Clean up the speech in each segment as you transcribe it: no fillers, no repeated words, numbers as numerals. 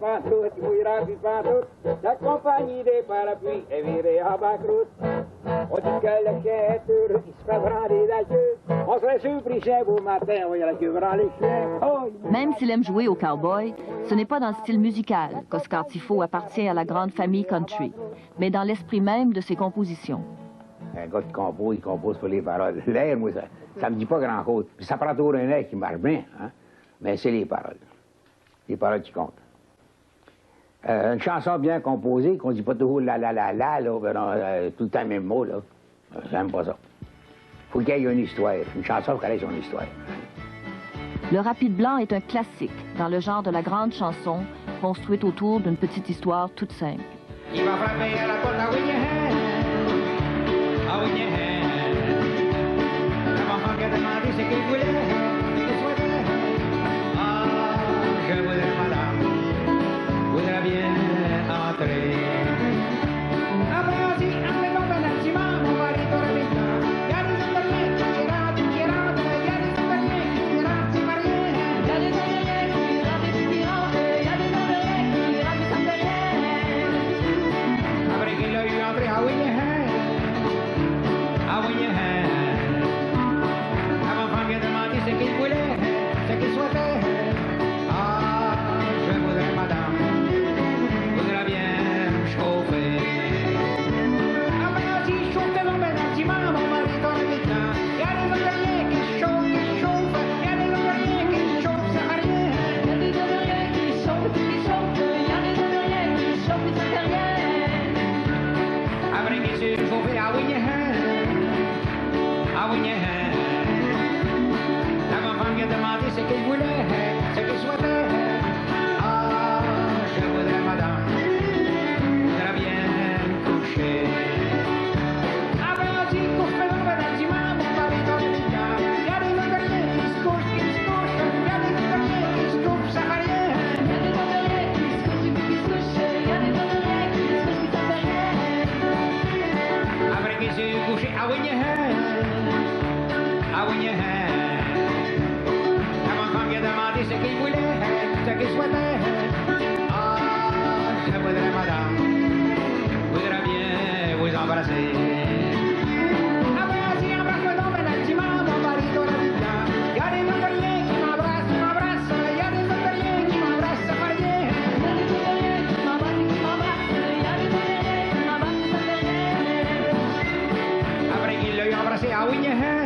pantoute, il mouillera plus pantoute. La compagnie des parapluies est virée en banqueroute. On dit que le chien est heureux, il se fait branler la queue. On serait surpris chien beau matin, on y a la queue branler chien. Oh, Même s'il aime jouer au cowboy, ce n'est pas dans le style musical qu'Oscar Tifo appartient à la grande famille country, mais dans l'esprit même de ses compositions. Un gars qui compose, il compose pour les paroles. L'air, moi, ça me dit pas grand-chose. Puis ça prend toujours un air qui marche bien, hein? Mais c'est les paroles. Les paroles qui comptent. Une chanson bien composée, qu'on dit pas toujours la, là, ben non, tout le temps le même mot, là. J'aime pas ça. Faut qu'il y ait une histoire. Une chanson, faut qu'elle ait son histoire. Le Rapide Blanc est un classique dans le genre de la grande chanson, construite autour d'une petite histoire toute simple. Il va frapper à la porte à Winniehan. À Winniehan. La maman qui a demandé ce qu'il voulait, ce qu'il souhaitait. Ah, je voudrais, madame, voudrais bien entrer. Après, on dit, enlevons un bâtiment, mon mari dans le métro. Il y a des Italiens qui rentrent, il y a des Italiens qui rentrent, c'est pas rien. Il y a des Italiens qui rentrent, il y a des Italiens qui rentrent, c'est pas rien. Après qu'il a eu entré à Winniehan, la maman qui a demandé ce qu'il voulait, ce qu'il souhaitait. Ah, je voudrais, madame, voudrais bien chauffer. Après, on dit, chauffez mon bâtiment, mon mari dans le métro. Il y a des Italiens qui chauffent, il y a des Italiens qui chauffent, ça va rien. Il y a des Italiens qui chauffent, il y a des Italiens qui chauffent, ça va rien. Après qu'il s'est chauffé à Winniehan, la maman qui a demandé ce qu'il voulait, ce qu'il souhaitait. Ah, je voudrais, madame, voudrais bien coucher. Après, on dit, couche-moi dans le bâtiment, mon mari dans le métro. Il y a des Italiens qui se couchent, il y a des Italiens qui se couchent, ça va rien. Il y a des Italiens qui se couchent, il y a des Italiens qui se couchent, ça va rien. Après qu'il s'est couché à Winniehan, la maman qui a demandé ce qu'il voulait, ce qu'il souhaitait. Ah, je voudrais, madame, voudrais bien vous embrasser. Après, on dit, embrasse-moi dans le bâtiment, mon mari dans la vie. Il y a des Italiens qui m'embrassent, il y a des Italiens qui m'embrassent, ça va rien. Il y a des Italiens qui m'embrassent, il y a des Italiens qui m'embrassent, ça va rien. Après qu'il l'a eu embrassé à Winniehan,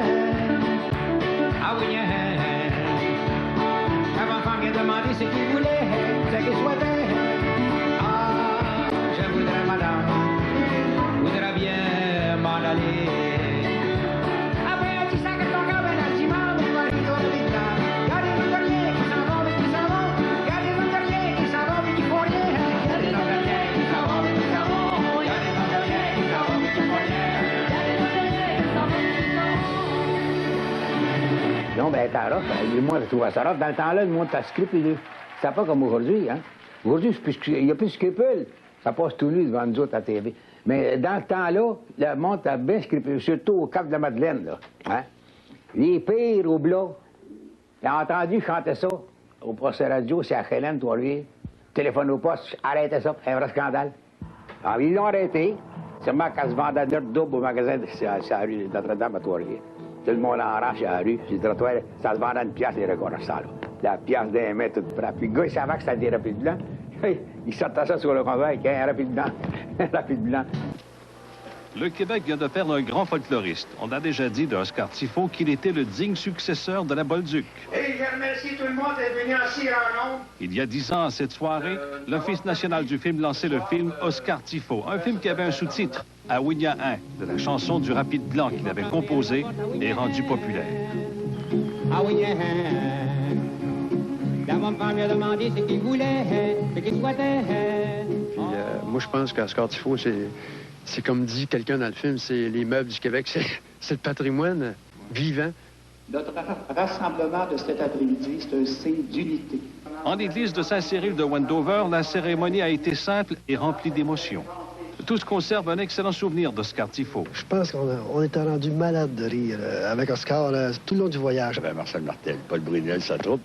la maman qui a demandé ce qu'il voulait, ce qu'il souhaitait. Ah, je voudrais, madame, voudrais bien m'en aller. Après, on dit ça que ton gars, ben, dimanche, mon mari doit le métro. Il y a des Italiens qui s'en vont, mais qui s'en vont. Il y a des Italiens qui s'en vont, mais qui font rien. Il y a des Italiens qui s'en vont, mais qui s'en vont. Il y a des Italiens qui s'en vont, mais qui font rien. Il y a des Italiens qui s'en vont, mais qui s'en vont. Non, ben, t'as rough. Moi, je trouve ça rough. Dans le temps-là, le monde, t'as script, c'est pas comme aujourd'hui, hein. Aujourd'hui, il n'y a plus de scrupules. Ça passe tout nu devant nous autres à la TV. Mais dans le temps-là, le monde a bien scripté, surtout au Cap de la Madeleine, là. Hein? Les pires au Blas. J'ai entendu chanter ça au procès radio, c'est à Hélène, Trois-Rivières. Téléphone au poste, arrêtez ça, un vrai scandale. Alors, ils l'ont arrêté. Sûrement qu'elle se vendait de double au magasin de la rue de Notre-Dame à Trois-Rivières. Tout le monde enrache à la rue. Sur le trottoir, ça se vendait une pièce, les records, ça, là. La pièce d'un mètre, tout près. Puis le gars, il savait que c'était des rapides blancs. Il sortait ça sur le comptoir avec un rapide blanc. Un rapide blanc. Le Québec vient de perdre un grand folkloriste. On a déjà dit d'Oscar Tifo qu'il était le digne successeur de la Bolduc. Et je remercie tout le monde d'être venu en si grand nombre. Il y a 10 ans, à cette soirée, l'Office national du film lançait le film Oscar Tifo, un film qui avait un sous-titre, À Winniehan, de la chanson du Rapide Blanc qu'il avait composée et rendue populaire. À Winniehan, la maman lui a demandé ce qu'il voulait, ce qu'il souhaitait. Puis, moi, je pense qu'Oscar Tifo, c'est comme dit quelqu'un dans le film, c'est les meubles du Québec, c'est le patrimoine vivant. Notre rassemblement de cet après-midi, c'est un signe d'unité. En l'église de Saint-Cyril de Wendover, la cérémonie a été simple et remplie d'émotions. Tous conservent un excellent souvenir d'Oscar Tifo. Je pense qu'on était rendu malade de rire avec Oscar tout le long du voyage. J'avais Marcel Martel, Paul Brunel, sa troupe.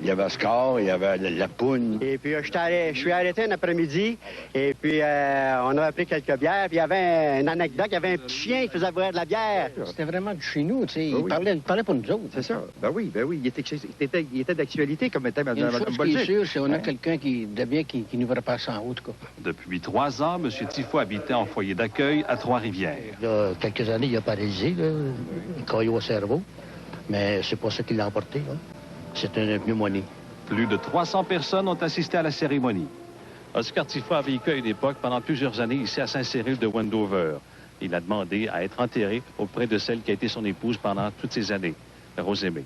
Il y avait Oscar, il y avait la poune. Et puis, je suis arrêté un après-midi, et puis on a pris quelques bières, puis il y avait une anecdote, il y avait un petit chien qui faisait boire de la bière. C'était vraiment de chez nous, tu sais. Ben oui. Il parlait pour nous autres. C'est ça. Ben oui. Il était d'actualité comme était Une chose qui est sûre, c'est qu'on a quelqu'un de bien qui nous verra passer en haut, en tout cas. Depuis 3 ans, M. Tifo habitait en foyer d'accueil à Trois-Rivières. Il y a quelques années, il a paralysé, là, un caillot au cerveau, mais c'est pas ça qui l'a emporté, là. C'est une pneumonie. Plus de 300 personnes ont assisté à la cérémonie. Oscar Tifo a vécu à une époque pendant plusieurs années ici à Saint-Cyril de Wendover. Il a demandé à être enterré auprès de celle qui a été son épouse pendant toutes ces années, Rosemée.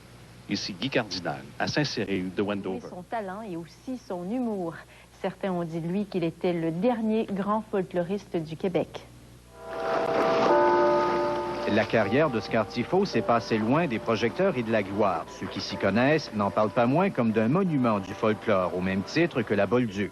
Ici Guy Cardinal, à Saint-Cyril de Wendover. Son talent et aussi son humour. Certains ont dit de lui qu'il était le dernier grand folkloriste du Québec. La carrière d'Oscar Tifo s'est passée loin des projecteurs et de la gloire. Ceux qui s'y connaissent n'en parlent pas moins comme d'un monument du folklore, au même titre que la Bolduc.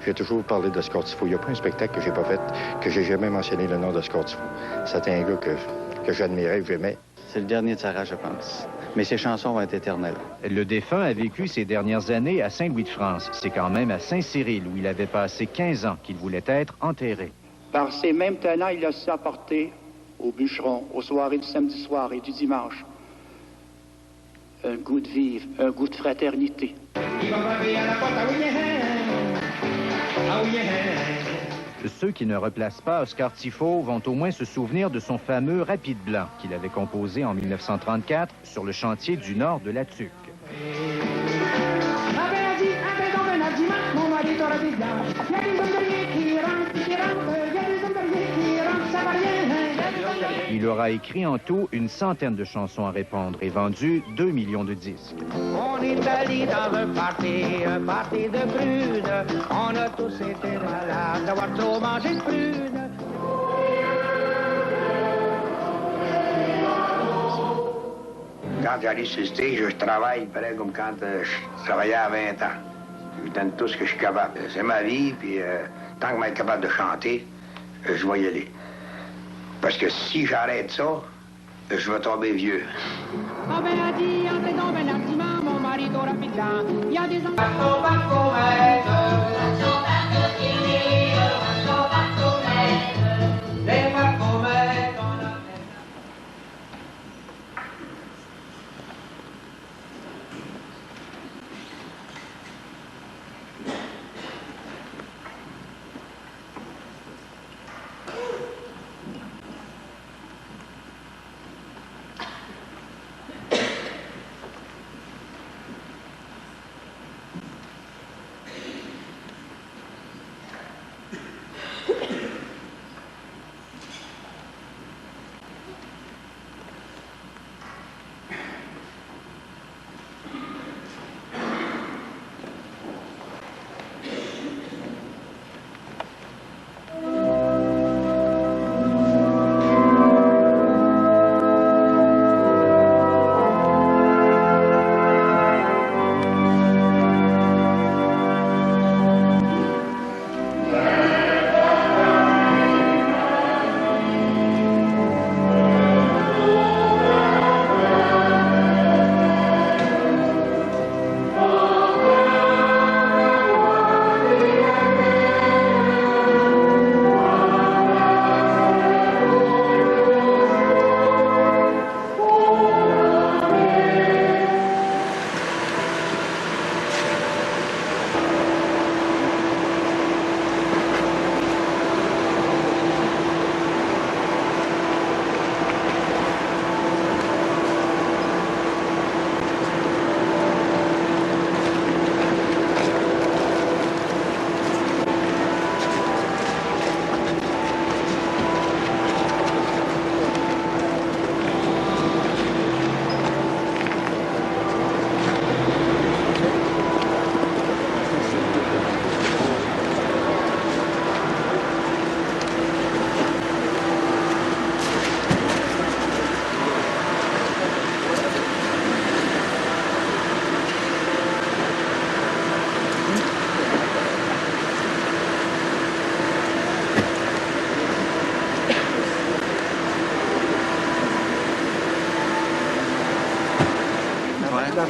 J'ai toujours parlé d'Oscar Tifo. Il n'y a pas un spectacle que j'ai pas fait, que j'ai jamais mentionné le nom d'Oscar Tifo. C'était un gars que j'admirais, que j'aimais. C'est le dernier de sa race, je pense. Mais ses chansons vont être éternelles. Le défunt a vécu ses dernières années à Saint-Louis-de-France. C'est quand même à Saint-Cyril, où il avait passé 15 ans, qu'il voulait être enterré. Par ces mêmes talents, il a su apporter aux bûcherons, aux soirées du samedi soir et du dimanche, un goût de vivre, un goût de fraternité. Ceux qui ne replacent pas Oscar Tifo vont au moins se souvenir de son fameux Rapide blanc qu'il avait composé en 1934 sur le chantier du nord de la Tuque. Il aura écrit en tout une centaine de chansons à répondre et vendu 2 millions de disques. On est allé dans un party de prunes. On a tous été malades d'avoir trop mangé de prunes. Quand j'arrive sur le stage, je travaille pareil comme quand je travaillais à 20 ans. Je donne tout ce que je suis capable. C'est ma vie, puis tant que je vais être capable de chanter, je vais y aller. Parce que si j'arrête ça, je vais tomber vieux. Ah ben a dit, entrez donc ben l'artiment, mon mari t'aura piquant. Il y a des enfants.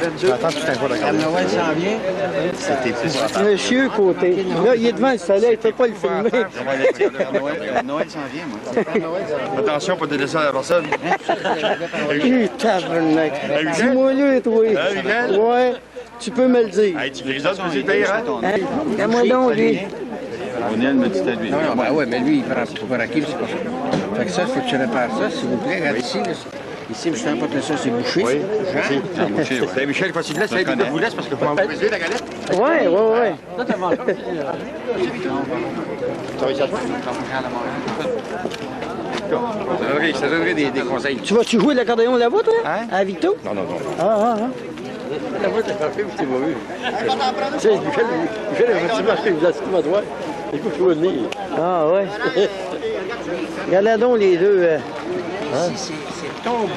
22. Attends, c'est un peu d'accord. Noël s'en vient. C'était épouvantable. Monsieur Côté. Là, il est devant le soleil, il ne peut pas le filmer. Noël s'en vient, moi. Attention, pas de délaisser à la personne. Tabarnak. Dis-moi là, toi. Ouais, tu peux me le dire. Hey, tu les autres, tu sais le hein? Dis-moi donc, lui. O'Neill me dit à lui. Non, ben ouais, mais lui, il prend pour acquis, c'est pas ça. Fait que ça, il faut que tu répares ça, s'il vous plaît. Regarde ici, là. Ici, je t'en porte ça, c'est bouché. Oui, c'est bouché, oui. Michel, quand tu te laisses, il vous laisse parce que vous m'envoyez la galette. Ouais. Ça donnerait des conseils. Tu vas-tu jouer l'accordéon là-bas, toi? Hein? À Victo? Non. Ah. La voix, t'as fait, c'est mauvais. Tu sais, Michel, il va marcher, il va à droite. Il faut que tu vas venir. Ah, ouais. Regardez donc les deux. Hein? C'est tombe.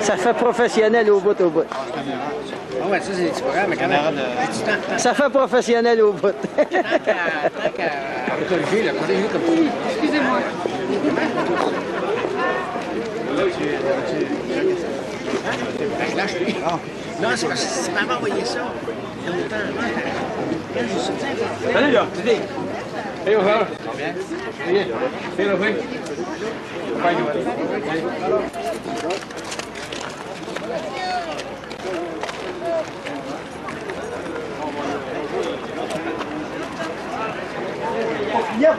Ça fait professionnel au bout. Ah ouais, ça, c'est des petits programmes, mais quand même. Ça fait professionnel au bout. Tant qu'à corriger, comme ça. Excusez-moi. Lâche-lui. Non, c'est parce que si tu m'avais envoyé ça, il y a longtemps avant. Salut, là. Hey, on va. Viens. Viens, là, viens. Bye, Noël. Yeah,